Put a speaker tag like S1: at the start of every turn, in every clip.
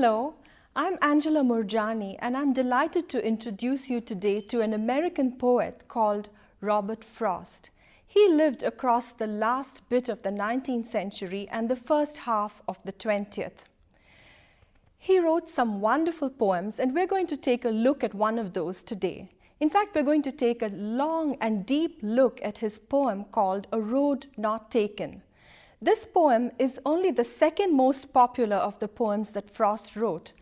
S1: Hello, I'm Angela Murjani and I'm delighted to introduce you today to an American poet called Robert Frost. He lived across the last bit of the 19th century and the first half of the 20th. He wrote some wonderful poems and we're going to take a look at one of those today. In fact, we're going to take a long and deep look at his poem called A Road Not Taken. This poem is only the second most popular of the poems that Frost wrote.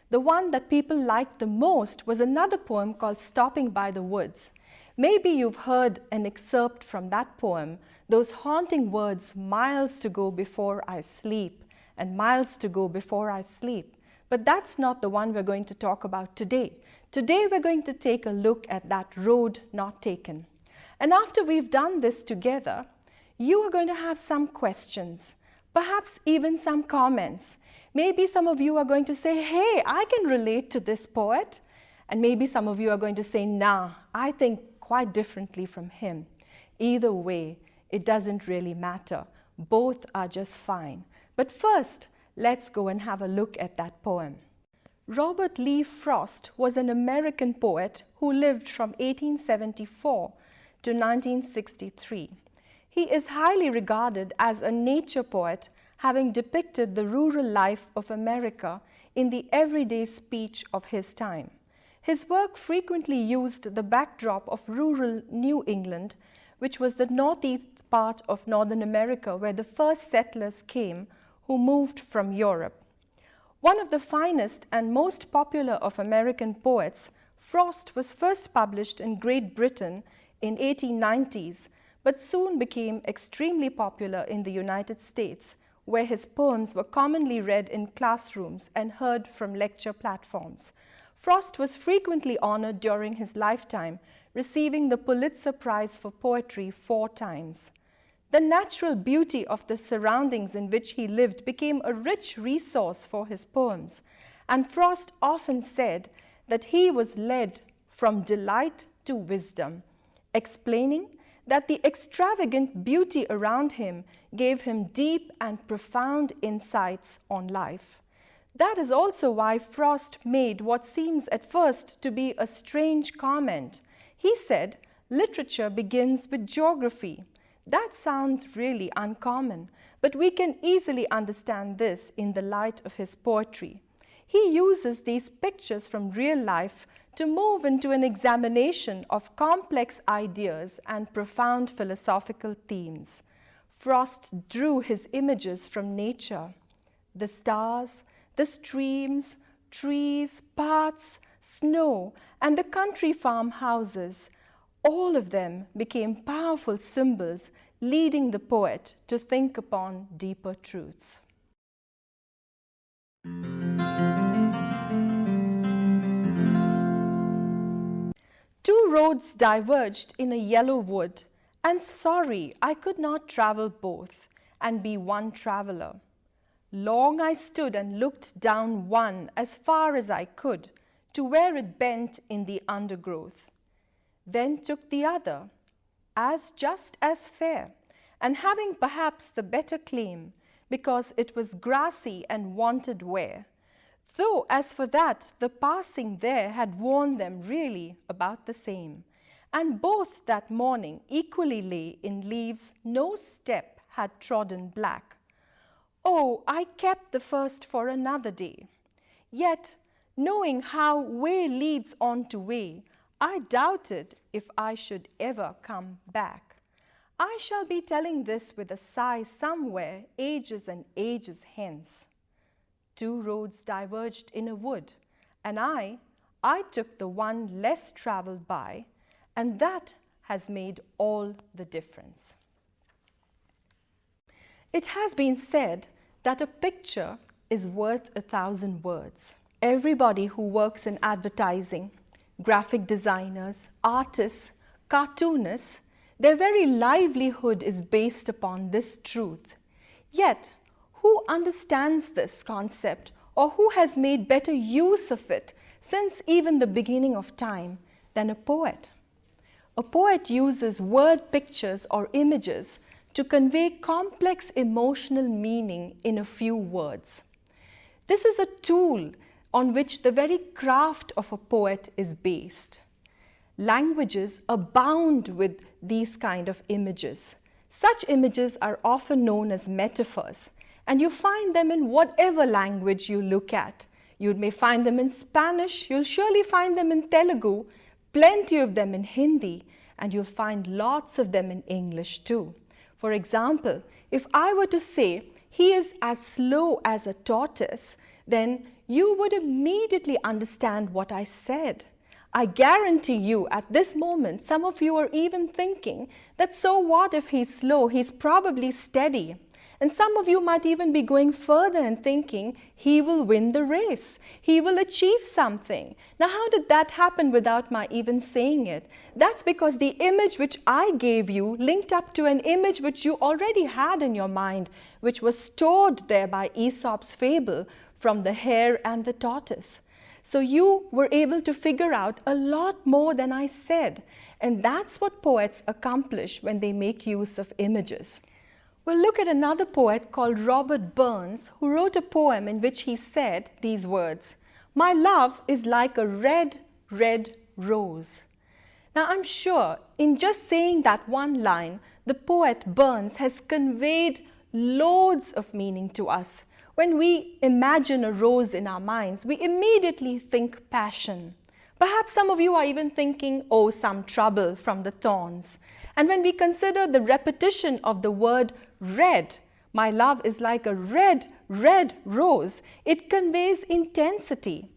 S1: The one that people liked the most was another poem called Stopping by the Woods. Maybe you've heard an excerpt from that poem, those haunting words, miles to go before I sleep, and miles to go before I sleep. But that's not the one we're going to talk about today. Today we're going to take a look at that road not taken. And after we've done this together, you are going to have some questions, perhaps even some comments. Maybe some of you are going to say, hey, I can relate to this poet. And maybe some of you are going to say, nah, I think quite differently from him. Either way, it doesn't really matter. Both are just fine. But first, let's go and have a look at that poem. Robert Lee Frost was an American poet who lived from 1874 to 1963. He is highly regarded as a nature poet, having depicted the rural life of America in the everyday speech of his time. His work frequently used the backdrop of rural New England, which was the northeast part of Northern America where the first settlers came who moved from Europe. One of the finest and most popular of American poets, Frost was first published in Great Britain in 1890s, but soon became extremely popular in the United States, where his poems were commonly read in classrooms and heard from lecture platforms. Frost was frequently honored during his lifetime, receiving the Pulitzer Prize for Poetry 4 times. The natural beauty of the surroundings in which he lived became a rich resource for his poems, and Frost often said that he was led from delight to wisdom, explaining that the extravagant beauty around him gave him deep and profound insights on life. That is also why Frost made what seems at first to be a strange comment. He said, literature begins with geography. That sounds really uncommon, but we can easily understand this in the light of his poetry. He uses these pictures from real life to move into an examination of complex ideas and profound philosophical themes. Frost drew his images from nature. The stars, the streams, trees, paths, snow, and the country farmhouses, all of them became powerful symbols, leading the poet to think upon deeper truths. Two roads diverged in a yellow wood, and sorry I could not travel both and be one traveler. Long I stood and looked down one as far as I could to where it bent in the undergrowth. Then took the other, as just as fair, and having perhaps the better claim, because it was grassy and wanted wear. Though as for that, the passing there had worn them really about the same, and both that morning equally lay in leaves no step had trodden black. Oh, I kept the first for another day. Yet, knowing how way leads on to way, I doubted if I should ever come back. I shall be telling this with a sigh somewhere ages and ages hence. Two roads diverged in a wood, and I took the one less traveled by, and that has made all the difference. It has been said that a picture is worth 1,000 words. Everybody who works in advertising, graphic designers, artists, cartoonists, their very livelihood is based upon this truth. Yet, who understands this concept or who has made better use of it since even the beginning of time than a poet? A poet uses word pictures or images to convey complex emotional meaning in a few words. This is a tool on which the very craft of a poet is based. Languages abound with these kind of images. Such images are often known as metaphors, and you find them in whatever language you look at. You may find them in Spanish, you'll surely find them in Telugu, plenty of them in Hindi, and you'll find lots of them in English too. For example, if I were to say, he is as slow as a tortoise, then you would immediately understand what I said. I guarantee you at this moment, some of you are even thinking that so what if he's slow, he's probably steady. And some of you might even be going further and thinking he will win the race, he will achieve something. Now how did that happen without my even saying it? That's because the image which I gave you linked up to an image which you already had in your mind, which was stored there by Aesop's fable from the hare and the tortoise. So you were able to figure out a lot more than I said. And that's what poets accomplish when they make use of images. We'll look at another poet called Robert Burns, who wrote a poem in which he said these words, "My love is like a red, red rose." Now I'm sure in just saying that one line, the poet Burns has conveyed loads of meaning to us. When we imagine a rose in our minds, we immediately think passion. Perhaps some of you are even thinking, oh, some trouble from the thorns. And when we consider the repetition of the word red, my love is like a red, red rose, it conveys intensity.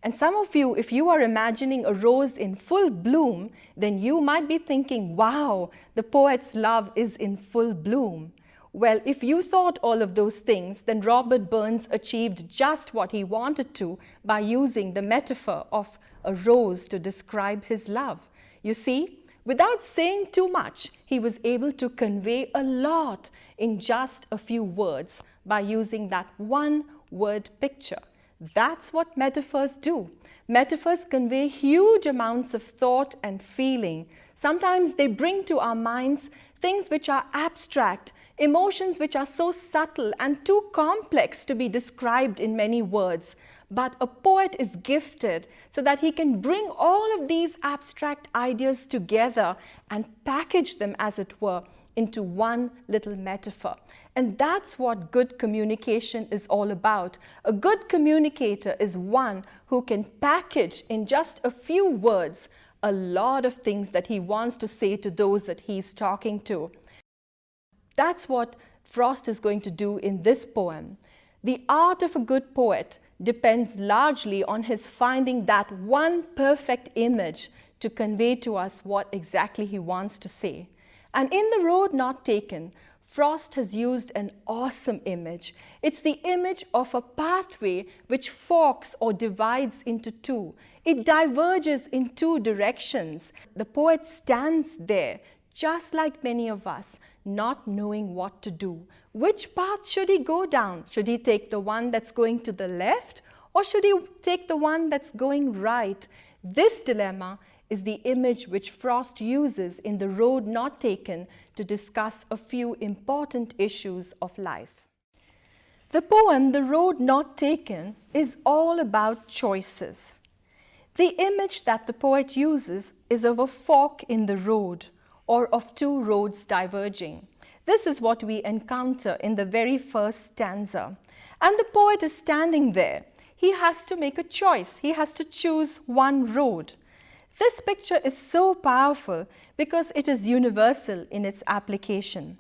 S1: And some of you, if you are imagining a rose in full bloom, then you might be thinking, wow, the poet's love is in full bloom. Well, if you thought all of those things, then Robert Burns achieved just what he wanted to by using the metaphor of a rose to describe his love. You see, without saying too much, he was able to convey a lot in just a few words by using that one word picture. That's what metaphors do. Metaphors convey huge amounts of thought and feeling. Sometimes they bring to our minds things which are abstract, emotions which are so subtle and too complex to be described in many words. But a poet is gifted so that he can bring all of these abstract ideas together and package them, as it were, into one little metaphor. And that's what good communication is all about. A good communicator is one who can package in just a few words a lot of things that he wants to say to those that he's talking to. That's what Frost is going to do in this poem. The art of a good poet depends largely on his finding that one perfect image to convey to us what exactly he wants to say. And in The Road Not Taken, Frost has used an awesome image. It's the image of a pathway which forks or divides into two. It diverges in two directions. The poet stands there, just like many of us, not knowing what to do. Which path should he go down? Should he take the one that's going to the left, or should he take the one that's going right? This dilemma is the image which Frost uses in The Road Not Taken to discuss a few important issues of life. The poem The Road Not Taken is all about choices. The image that the poet uses is of a fork in the road, or of two roads diverging. This is what we encounter in the very first stanza. And the poet is standing there. He has to make a choice. He has to choose one road. This picture is so powerful because it is universal in its application.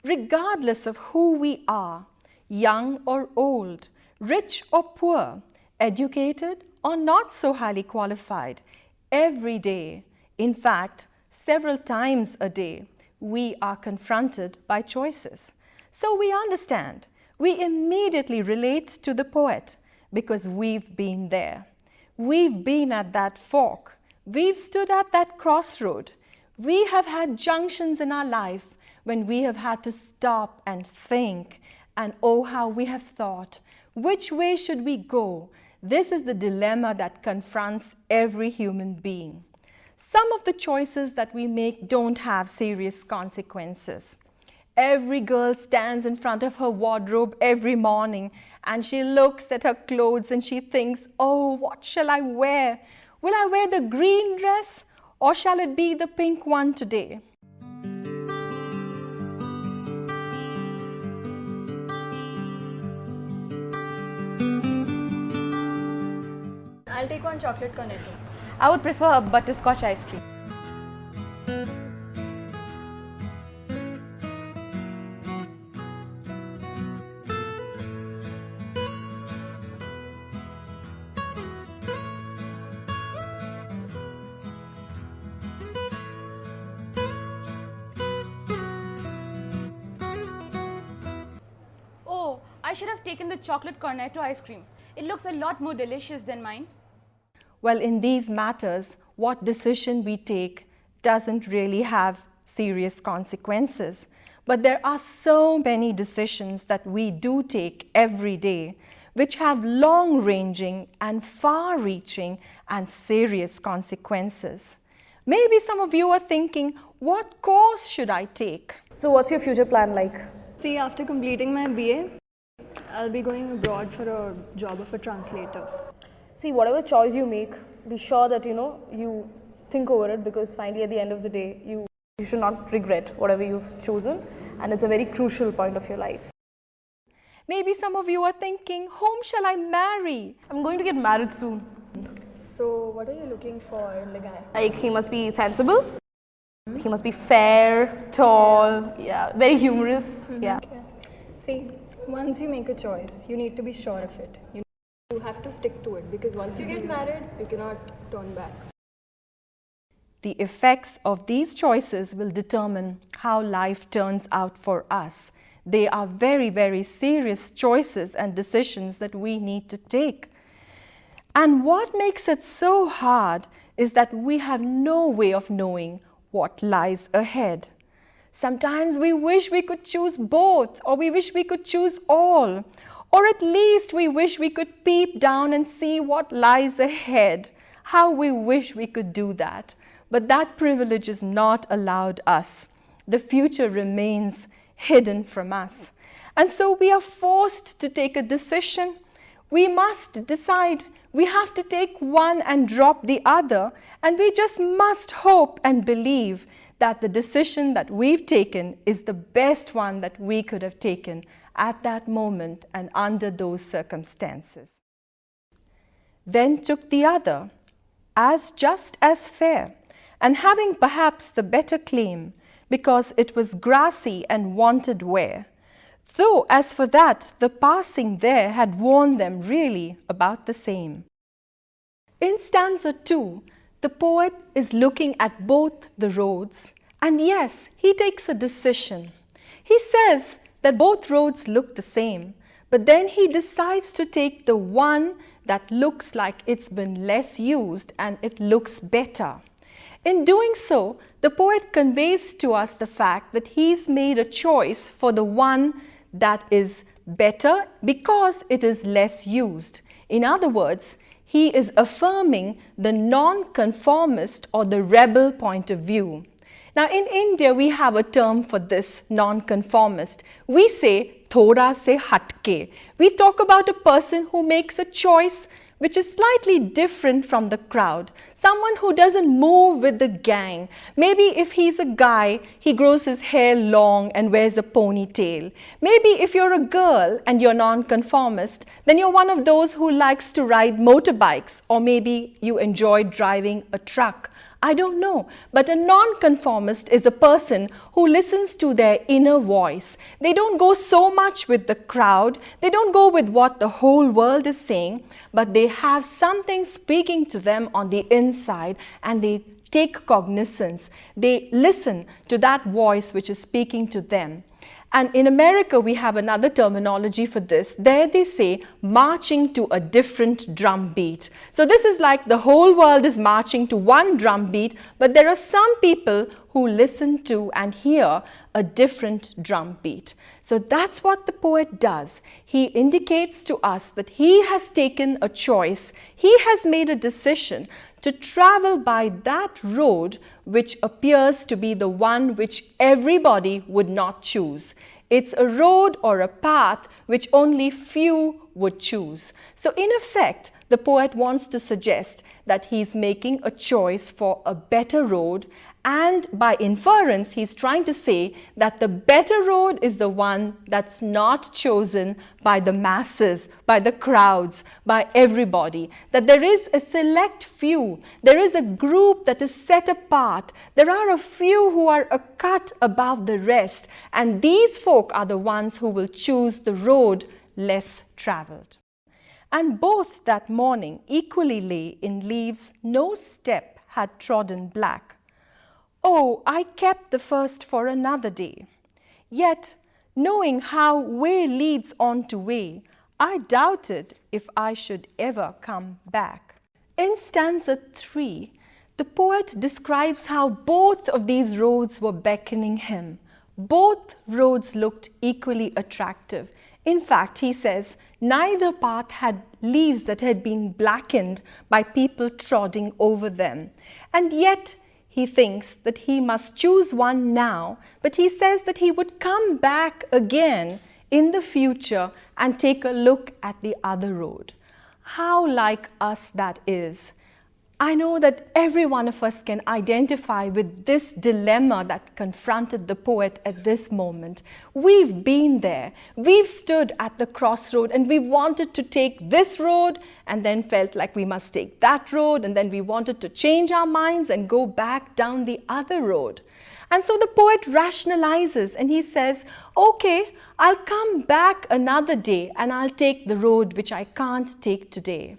S1: Regardless of who we are, young or old, rich or poor, educated or not so highly qualified, every day, in fact, several times a day, we are confronted by choices. So we understand, we immediately relate to the poet because we've been there. We've been at that fork. We've stood at that crossroad. We have had junctions in our life when we have had to stop and think, and oh, how we have thought. Which way should we go? This is the dilemma that confronts every human being. Some of the choices that we make don't have serious consequences. Every girl stands in front of her wardrobe every morning and she looks at her clothes and she thinks, oh, what shall I wear? Will I wear the green dress or shall it be the pink one today?
S2: I'll take one chocolate cornetto.
S3: I would prefer a butterscotch ice cream. Oh, I should have taken the chocolate cornetto ice cream. It looks a lot more delicious than mine.
S1: Well, in these matters, what decision we take doesn't really have serious consequences. But there are so many decisions that we do take every day which have long-ranging and far-reaching and serious consequences. Maybe some of you are thinking, what course should I take?
S4: So what's your future plan like?
S2: See, after completing my BA, I'll be going abroad for a job of a translator.
S4: See, whatever choice you make, be sure that you think over it, because finally at the end of the day, you should not regret whatever you've chosen, and it's a very crucial point of your life.
S1: Maybe some of you are thinking, whom shall I marry?
S4: I'm going to get married soon.
S2: So, what are you looking for in the guy?
S4: Like, he must be sensible, he must be fair, tall, yeah, very humorous, yeah.
S2: Okay. See, once you make a choice, you need to be sure of it. You have to stick to it, because once you get married, you cannot turn back.
S1: The effects of these choices will determine how life turns out for us. They are very, very serious choices and decisions that we need to take. And what makes it so hard is that we have no way of knowing what lies ahead. Sometimes we wish we could choose both, or we wish we could choose all, or at least we wish we could peep down and see what lies ahead. How we wish we could do that. But that privilege is not allowed us. The future remains hidden from us. And so we are forced to take a decision. We must decide. We have to take one and drop the other. And we just must hope and believe that the decision that we've taken is the best one that we could have taken at that moment and under those circumstances. Then took the other, as just as fair, and having perhaps the better claim, because it was grassy and wanted wear, though as for that the passing there had worn them really about the same. In stanza 2, the poet is looking at both the roads, and yes, he takes a decision. He says that both roads look the same, but then he decides to take the one that looks like it's been less used and it looks better. In doing so, the poet conveys to us the fact that he's made a choice for the one that is better because it is less used. In other words, he is affirming the non-conformist or the rebel point of view. Now in India, we have a term for this non-conformist. We say, thoda se hatke. We talk about a person who makes a choice which is slightly different from the crowd. Someone who doesn't move with the gang. Maybe if he's a guy, he grows his hair long and wears a ponytail. Maybe if you're a girl and you're non-conformist, then you're one of those who likes to ride motorbikes, or maybe you enjoy driving a truck. I don't know, but a non-conformist is a person who listens to their inner voice. They don't go so much with the crowd, they don't go with what the whole world is saying, but they have something speaking to them on the inside and they take cognizance. They listen to that voice which is speaking to them. And in America, we have another terminology for this. There they say marching to a different drum beat. So this is like the whole world is marching to one drum beat, but there are some people who listen to and hear a different drum beat. So that's what the poet does. He indicates to us that he has taken a choice. He has made a decision to travel by that road which appears to be the one which everybody would not choose. It's a road or a path which only few would choose. So in effect, the poet wants to suggest that he's making a choice for a better road, and by inference, he's trying to say that the better road is the one that's not chosen by the masses, by the crowds, by everybody. That there is a select few, there is a group that is set apart. There are a few who are a cut above the rest, and these folk are the ones who will choose the road less traveled. And both that morning equally lay in leaves no step had trodden black. Oh, I kept the first for another day. Yet, knowing how way leads on to way, I doubted if I should ever come back. In stanza 3, the poet describes how both of these roads were beckoning him. Both roads looked equally attractive. In fact, he says, neither path had leaves that had been blackened by people trotting over them. And yet, he thinks that he must choose one now, but he says that he would come back again in the future and take a look at the other road. How like us that is. I know that every one of us can identify with this dilemma that confronted the poet at this moment. We've been there. We've stood at the crossroad and we wanted to take this road and then felt like we must take that road, and then we wanted to change our minds and go back down the other road. And so the poet rationalizes and he says, okay, I'll come back another day and I'll take the road which I can't take today.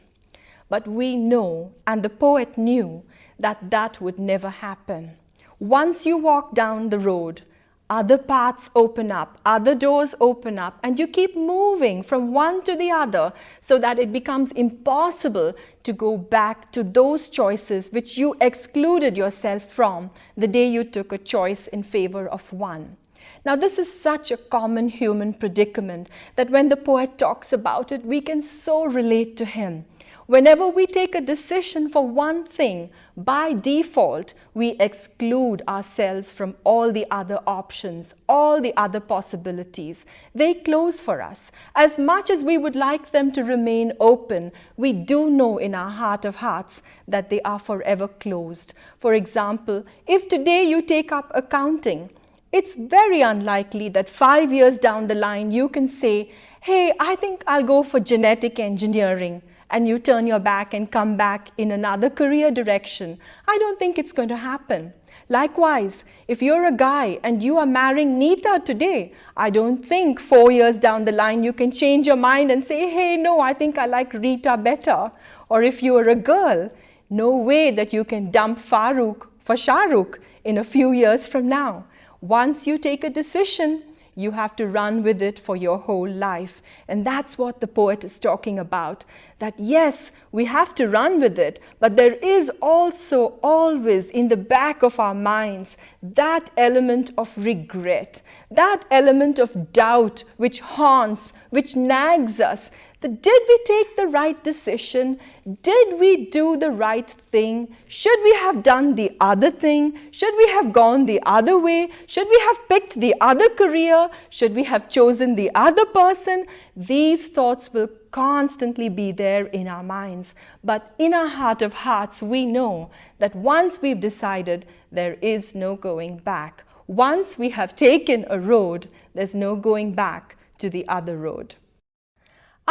S1: But we know, and the poet knew, that that would never happen. Once you walk down the road, other paths open up, other doors open up, and you keep moving from one to the other so that it becomes impossible to go back to those choices which you excluded yourself from the day you took a choice in favor of one. Now, this is such a common human predicament that when the poet talks about it, we can so relate to him. Whenever we take a decision for one thing, by default, we exclude ourselves from all the other options, all the other possibilities. They close for us. As much as we would like them to remain open, we do know in our heart of hearts that they are forever closed. For example, if today you take up accounting, it's very unlikely that 5 years down the line you can say, hey, I think I'll go for genetic engineering. And you turn your back and come back in another career direction. I don't think it's going to happen. Likewise, if you're a guy and you are marrying Neeta today, I don't think 4 years down the line you can change your mind and say, hey, no, I think I like Rita better. Or if you are a girl, no way that you can dump Farooq for Shahrukh in a few years from now. Once you take a decision, you have to run with it for your whole life. And that's what the poet is talking about. That yes, we have to run with it, but there is also always in the back of our minds that element of regret, that element of doubt which haunts, which nags us. Did we take the right decision? Did we do the right thing? Should we have done the other thing? Should we have gone the other way? Should we have picked the other career? Should we have chosen the other person? These thoughts will constantly be there in our minds. But in our heart of hearts, we know that once we've decided, there is no going back. Once we have taken a road, there's no going back to the other road.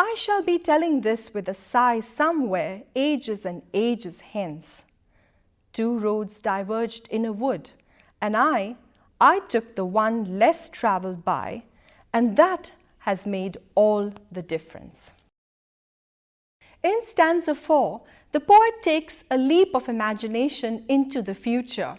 S1: I shall be telling this with a sigh somewhere, ages and ages hence. 2 roads diverged in a wood, and I took the one less traveled by, and that has made all the difference. In stanza 4, the poet takes a leap of imagination into the future.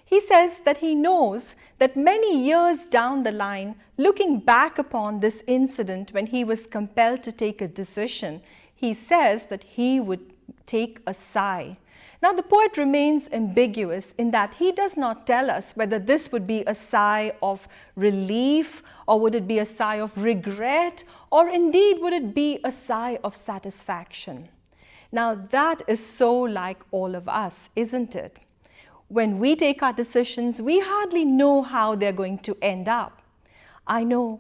S1: He says that he knows that many years down the line, looking back upon this incident when he was compelled to take a decision, he says that he would take a sigh. Now, the poet remains ambiguous in that he does not tell us whether this would be a sigh of relief, or would it be a sigh of regret, or indeed would it be a sigh of satisfaction. Now, that is so like all of us, isn't it? when we take our decisions, we hardly know how they're going to end up. I know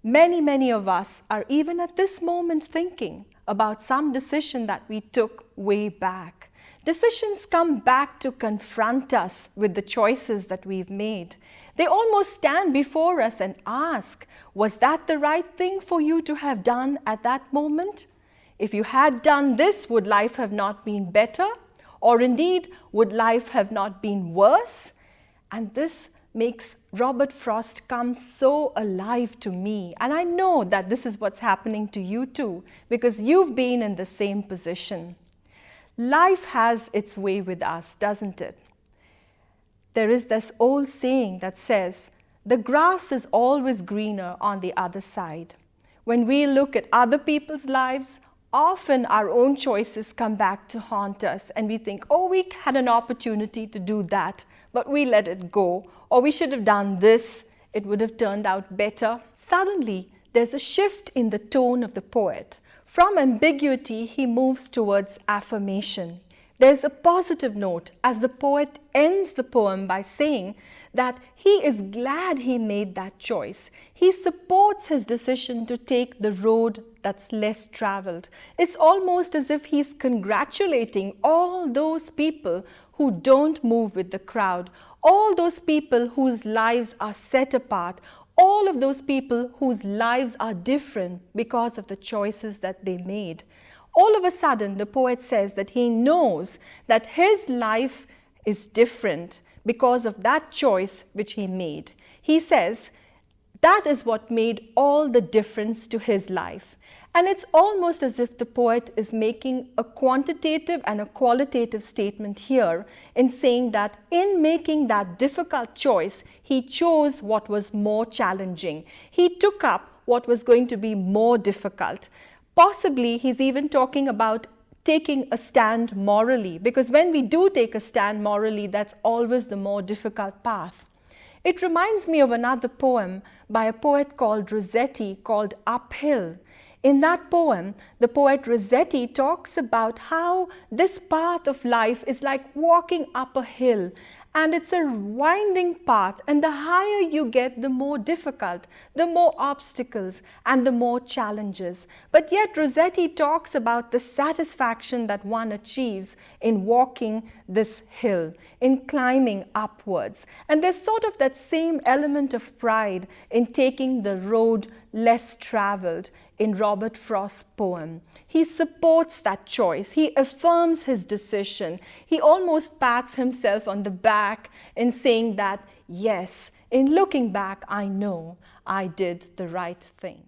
S1: many of us are even at this moment thinking about some decision that we took way back. Decisions come back to confront us with the choices that we've made. They almost stand before us and ask, was that the right thing for you to have done at that moment? If you had done this, would life have not been better? Or indeed, would life have not been worse? And this makes Robert Frost come so alive to me. And I know that this is what's happening to you too, because you've been in the same position. Life has its way with us, doesn't it? There is this old saying that says, the grass is always greener on the other side. When we look at other people's lives, often our own choices come back to haunt us and we think, oh, we had an opportunity to do that, but we let it go. Or we should have done this, it would have turned out better. Suddenly, there's a shift in the tone of the poet. From ambiguity, he moves towards affirmation. There's a positive note as the poet ends the poem by saying that he is glad he made that choice. He supports his decision to take the road that's less traveled. It's almost as if he's congratulating all those people who don't move with the crowd, all those people whose lives are set apart, all of those people whose lives are different because of the choices that they made. All of a sudden, the poet says that he knows that his life is different because of that choice which he made. He says that is what made all the difference to his life. And it's almost as if the poet is making a quantitative and a qualitative statement here in saying that in making that difficult choice, he chose what was more challenging. He took up what was going to be more difficult. Possibly, he's even talking about taking a stand morally, because when we do take a stand morally, that's always the more difficult path. It reminds me of another poem by a poet called Rossetti called Uphill. In that poem, the poet Rossetti talks about how this path of life is like walking up a hill, and it's a winding path, and the higher you get, the more difficult, the more obstacles and the more challenges. But yet Rossetti talks about the satisfaction that one achieves in walking this hill, in climbing upwards. And there's sort of that same element of pride in taking the road less traveled in Robert Frost's poem. He supports that choice. He affirms his decision. He almost pats himself on the back in saying that, yes, in looking back, I know I did the right thing.